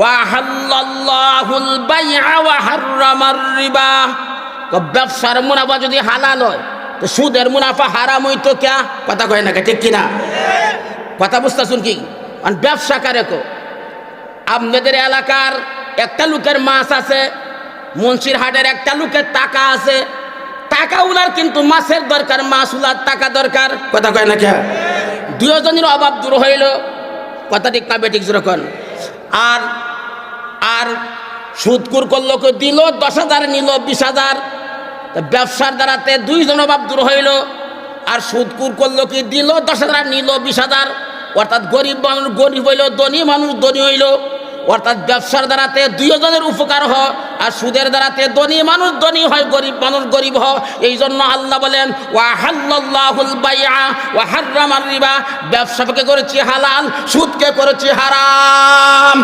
ওয়া হাল্লাল্লাহুল বাইআ ওয়া হাররামার রিবা। ব্যবসার মুনাফা যদি হালাল হয় তো সুদের মুনাফা হারাম হইতো ক্যা? কথা কয় না, ঠিক কিনা? কথা বুঝতেছুন কি? ব্যবসা কারে কো? আপনাদের এলাকার একটা লোকের মাছ আছে, মুন্সির হাটের একটা লোকের টাকা আছে, টাকা উলার কিন্তু মাছের দরকার, মাছ উলার টাকা দরকার। কথা কয় না ক্যা? দুজনের অভাব দূর হইল। কথা ঠিক না বেঠিক যখন? আর আর সুদকুর করলো, দিল 10,000, নিল 20,000। ব্যবসার দ্বারাতে দুইজন অভাব দূর হইল। আর সুদকুর করলো কি, দিল 10,000, নিল 20,000। অর্থাৎ গরিব মানুষ গরিব হইল, ধনী মানুষ ধনী হইল। অর্থাৎ ব্যবসার দ্বারাতে দুইজনের উপকার হয়, আর সুদের দ্বারাতে ধনী মানুষ ধনী হয়, গরিব মানুষ গরিব হয়। এই জন্য আল্লাহ বলেন ওয়া হাল্লাল্লাহুল বাইআ ওয়া হাররামার রিবা। ব্যবসাকে করেছি হালাল, সুদকে করেছি হারাম।